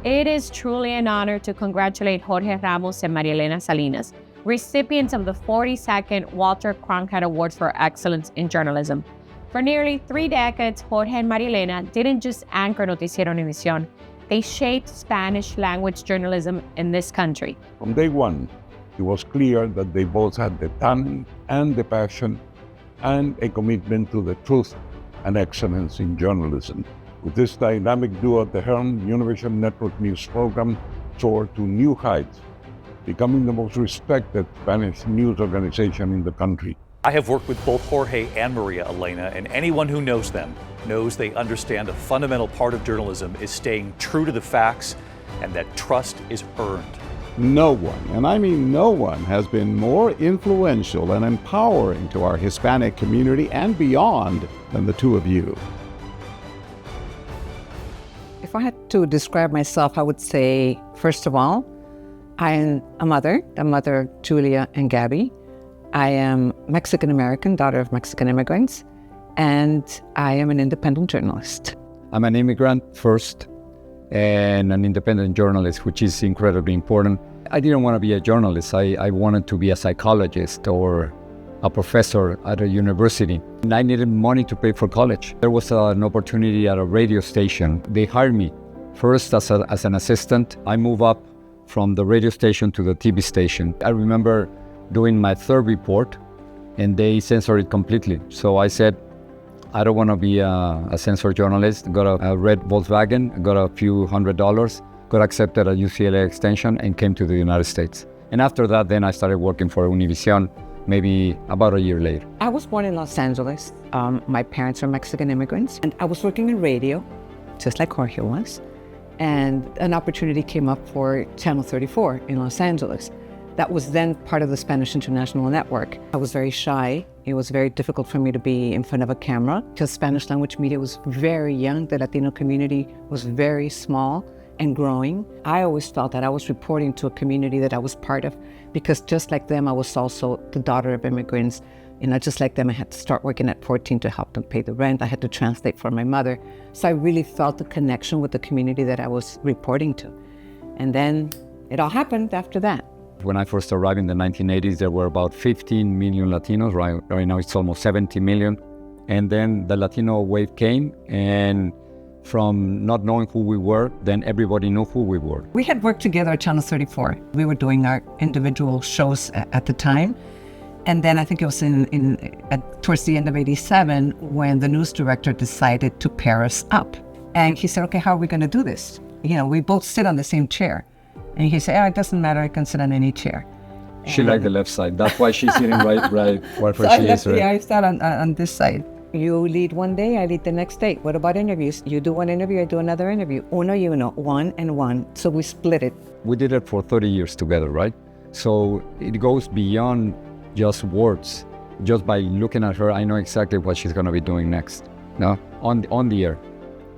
It is truly an honor to congratulate Jorge Ramos and María Elena Salinas, recipients of the 42nd Walter Cronkite Awards for Excellence in Journalism. For nearly 3 decades, Jorge and María Elena didn't just anchor Noticiero Univisión, they shaped Spanish language journalism in this country. From day one, it was clear that they both had the talent and the passion and a commitment to the truth and excellence in journalism. With this dynamic duo at the helm, Univision Network News program soared to new heights, becoming the most respected Spanish news organization in the country. I have worked with both Jorge and Maria Elena, and anyone who knows them knows they understand a fundamental part of journalism is staying true to the facts and that trust is earned. No one, and I mean no one, has been more influential and empowering to our Hispanic community and beyond than the two of you. If I had to describe myself, I would say, first of all, I am a mother, the mother of Julia and Gabby. I am Mexican-American, daughter of Mexican immigrants, and I am an independent journalist. I'm an immigrant first and an independent journalist, which is incredibly important. I didn't want to be a journalist. I wanted to be a psychologist or a professor at a university. And I needed money to pay for college. There was an opportunity at a radio station. They hired me first as an assistant. I moved up from the radio station to the TV station. I remember doing my third report and they censored it completely. So I said, I don't want to be a censored journalist. Got a red Volkswagen, got a few $100s, got accepted at UCLA Extension and came to the United States. And after that, then I started working for Univision, maybe about a year later. I was born in Los Angeles. My parents are Mexican immigrants, and I was working in radio, just like Jorge was. And an opportunity came up for Channel 34 in Los Angeles. That was then part of the Spanish International Network. I was very shy. It was very difficult for me to be in front of a camera because Spanish language media was very young. The Latino community was very small and growing. I always felt that I was reporting to a community that I was part of because just like them, I was also the daughter of immigrants. Just like them, I had to start working at 14 to help them pay the rent. I had to translate for my mother. So I really felt the connection with the community that I was reporting to. And then it all happened after that. When I first arrived in the 1980s, there were about 15 million Latinos. Right now it's almost 70 million. And then the Latino wave came, and from not knowing who we were, then everybody knew who we were. We had worked together at Channel 34. We were doing our individual shows at the time. And then I think it was towards the end of '87 when the news director decided to pair us up. And he said, okay, how are we going to do this? We both sit on the same chair. And he said, it doesn't matter, I can sit on any chair. She liked the left side. That's why she's sitting right where she is. Right? Yeah, I sat on this side. You lead one day, I lead the next day. What about interviews? You do one interview, I do another interview. Uno y uno, 1 and 1. So we split it. We did it for 30 years together, right? So it goes beyond just words. Just by looking at her, I know exactly what she's going to be doing next. No, on the air.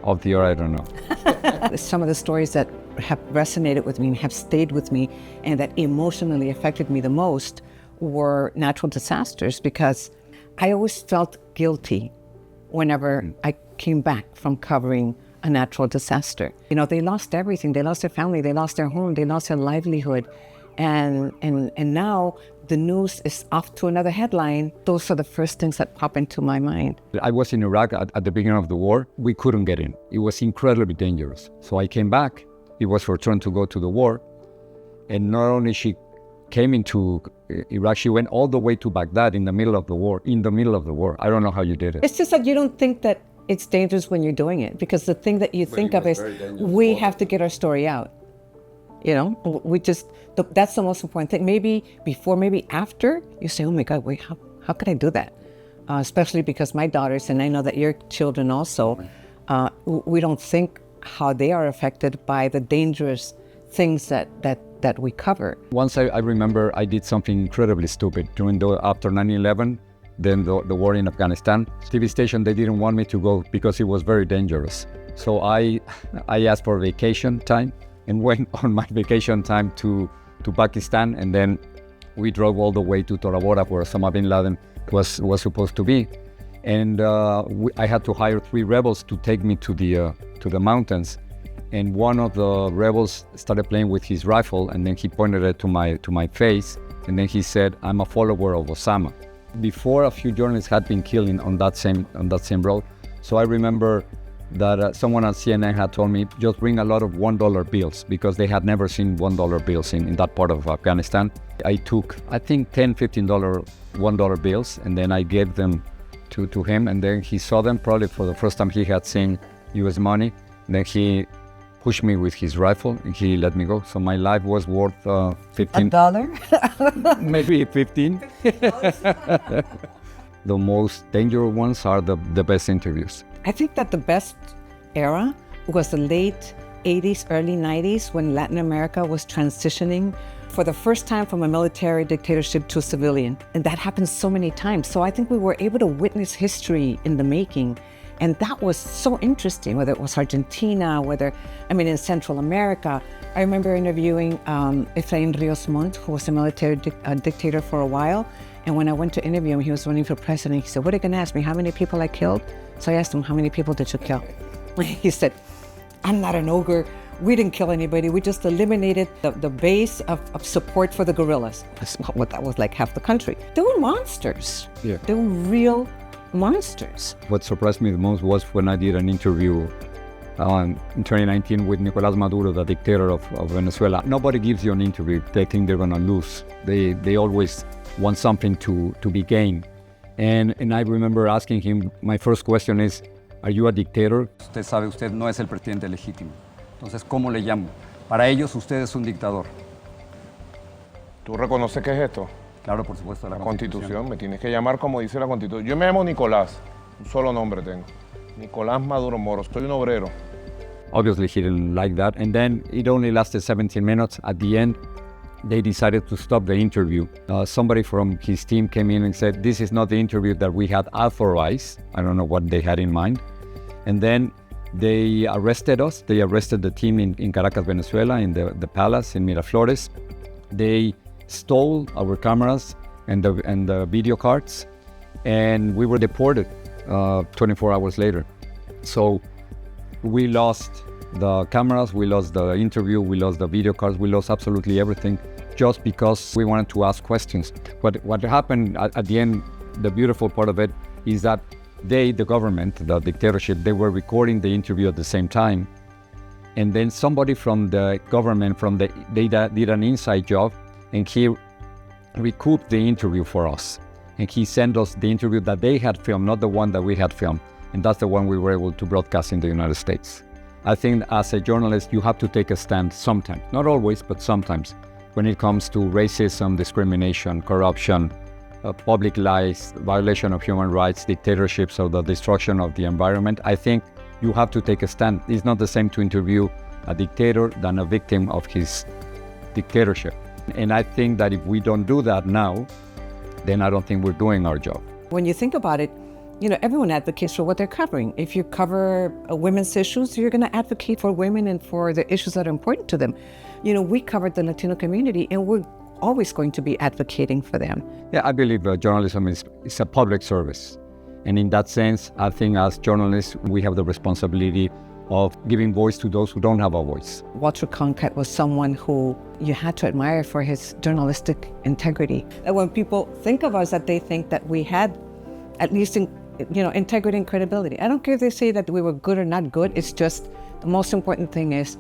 Off the air, I don't know. Some of the stories that have resonated with me and have stayed with me and that emotionally affected me the most were natural disasters, because I always felt guilty whenever I came back from covering a natural disaster. They lost everything. They lost their family, they lost their home, they lost their livelihood. And now the news is off to another headline. Those are the first things that pop into my mind. I was in Iraq at the beginning of the war. We couldn't get in. It was incredibly dangerous. So I came back. It was her turn to go to the war. And not only she came into Iraq, she went all the way to Baghdad in the middle of the war. I don't know how you did it. It's just that you don't think that it's dangerous when you're doing it, because the thing that you think of is we have to get our story out. That's the most important thing. Maybe before, maybe after, you say, oh my God, wait, how could I do that? Especially because my daughters, and I know that your children also, we don't think how they are affected by the dangerous things that we cover. Once I remember I did something incredibly stupid after 9/11, then the war in Afghanistan. TV station, they didn't want me to go because it was very dangerous. So I asked for vacation time and went on my vacation time to Pakistan, and then we drove all the way to Tora Bora, where Osama bin Laden was supposed to be. And I had to hire 3 rebels to take me to the mountains. and one of the rebels started playing with his rifle, and then he pointed it to my face, and then he said, "I'm a follower of Osama." Before, a few journalists had been killed on that same road. So I remember that someone at CNN had told me, just bring a lot of $1 bills, because they had never seen $1 bills in that part of Afghanistan. I took, I think, $10, $15 $1 bills, and then I gave them to him, and then he saw them probably for the first time he had seen US money. Then he pushed me with his rifle and he let me go. So my life was worth 15. $1? Maybe 15. The most dangerous ones are the best interviews. I think that the best era was the late 80s, early 90s, when Latin America was transitioning for the first time from a military dictatorship to a civilian. And that happened so many times. So I think we were able to witness history in the making. And that was so interesting, whether it was Argentina, in Central America. I remember interviewing Efraín Ríos Montt, who was a military dictator for a while. And when I went to interview him, he was running for president. He said, "What are you gonna ask me, how many people I killed?" So I asked him, "How many people did you kill?" He said, "I'm not an ogre. We didn't kill anybody. We just eliminated the base of support for the guerrillas." That's not what that was, like half the country. They were monsters. Yeah. They were real monsters. What surprised me the most was when I did an interview in 2019 with Nicolás Maduro, the dictator of Venezuela. Nobody gives you an interview. They think they're gonna lose. They always want something to be gained. And I remember asking him, my first question is, "Are you a dictator?" Usted sabe, usted no es el presidente legítimo. Entonces, ¿cómo le llamo? Para ellos, usted es un dictador. ¿Tú reconoces qué es esto? Claro, por supuesto, La Constitución. Me tienes que llamar como dice la Constitución. Yo me llamo Nicolás. Un solo nombre tengo. Nicolás Maduro Moro. Soy un obrero. Obviously, he didn't like that. And then it only lasted 17 minutes. At the end, they decided to stop the interview. Somebody from his team came in and said, "This is not the interview that we had authorized." I don't know what they had in mind. And then they arrested us. They arrested the team in Caracas, Venezuela, in the palace in Miraflores. They stole our cameras and the video cards, and we were deported 24 hours later. So we lost the cameras, we lost the interview, we lost the video cards, we lost absolutely everything just because we wanted to ask questions. But what happened at the end, the beautiful part of it, is that the government, the dictatorship, they were recording the interview at the same time. And then somebody from the government, they did an inside job, and he recouped the interview for us. And he sent us the interview that they had filmed, not the one that we had filmed. And that's the one we were able to broadcast in the United States. I think as a journalist, you have to take a stand sometimes, not always, but sometimes, when it comes to racism, discrimination, corruption, public lies, violation of human rights, dictatorships, or the destruction of the environment. I think you have to take a stand. It's not the same to interview a dictator than a victim of his dictatorship. And I think that if we don't do that now, then I don't think we're doing our job. When you think about it, everyone advocates for what they're covering. If you cover women's issues, you're going to advocate for women and for the issues that are important to them. We covered the Latino community, and we're always going to be advocating for them. Yeah, I believe journalism is a public service. And in that sense, I think as journalists, we have the responsibility of giving voice to those who don't have a voice. Walter Cronkite was someone who you had to admire for his journalistic integrity. And when people think of us, that they think that we had at least integrity and credibility. I don't care if they say that we were good or not good. It's just the most important thing is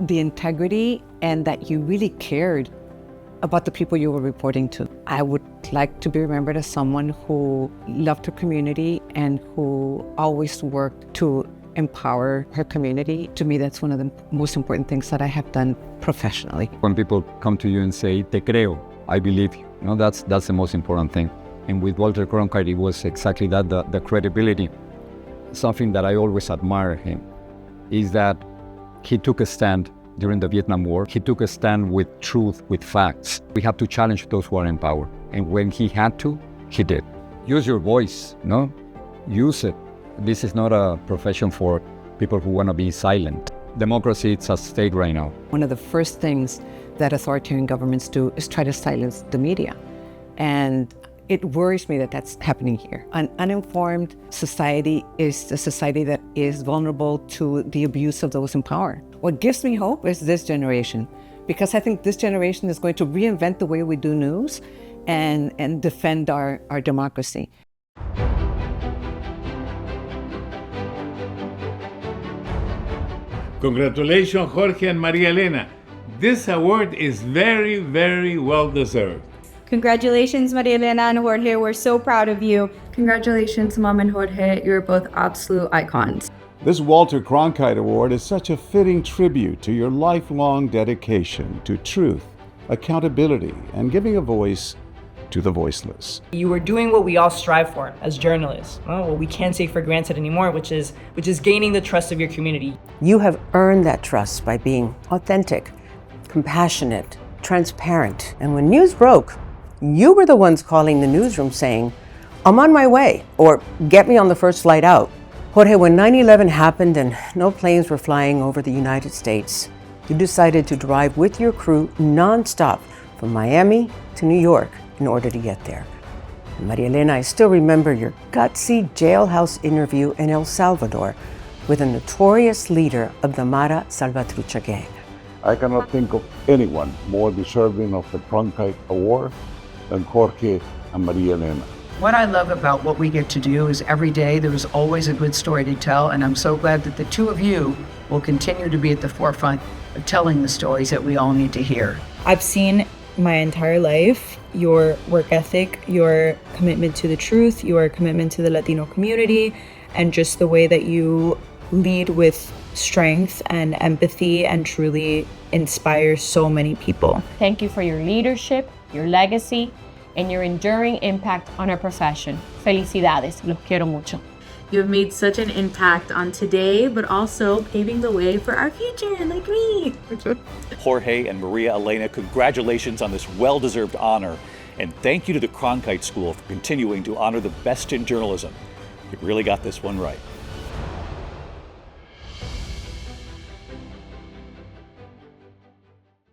the integrity and that you really cared about the people you were reporting to. I would like to be remembered as someone who loved her community and who always worked to empower her community. To me, that's one of the most important things that I have done professionally. When people come to you and say, "Te creo," I believe you. That's the most important thing. And with Walter Cronkite, it was exactly that, the credibility. Something that I always admire him is that he took a stand during the Vietnam War. He took a stand with truth, with facts. We have to challenge those who are in power. And when he had to, he did. Use your voice, Use it. This is not a profession for people who want to be silent. Democracy, it's at stake right now. One of the first things that authoritarian governments do is try to silence the media. And It worries me that that's happening here. An uninformed society is a society that is vulnerable to the abuse of those in power. What gives me hope is this generation, because I think this generation is going to reinvent the way we do news and defend our democracy. Congratulations, Jorge and María Elena. This award is very, very well deserved. Congratulations, María Elena and Jorge. We're so proud of you. Congratulations, Mom and Jorge. You're both absolute icons. This Walter Cronkite Award is such a fitting tribute to your lifelong dedication to truth, accountability, and giving a voice to the voiceless. You were doing what we all strive for as journalists, what we can't take for granted anymore, which is gaining the trust of your community. You have earned that trust by being authentic, compassionate, transparent. And when news broke, you were the ones calling the newsroom saying, "I'm on my way," or "Get me on the first flight out." Jorge, when 9/11 happened and no planes were flying over the United States, you decided to drive with your crew nonstop from Miami to New York in order to get there. And María Elena, I still remember your gutsy jailhouse interview in El Salvador with a notorious leader of the Mara Salvatrucha gang. I cannot think of anyone more deserving of the Cronkite Award than Jorge and María Elena. What I love about what we get to do is every day there is always a good story to tell, and I'm so glad that the two of you will continue to be at the forefront of telling the stories that we all need to hear. I've seen my entire life your work ethic, your commitment to the truth, your commitment to the Latino community, and just the way that you lead with strength and empathy and truly inspire so many people. Thank you for your leadership, your legacy, and your enduring impact on our profession. Felicidades, los quiero mucho. You have made such an impact on today, but also paving the way for our future, like me. Jorge and María Elena, congratulations on this well-deserved honor. And thank you to the Cronkite School for continuing to honor the best in journalism. You really got this one right.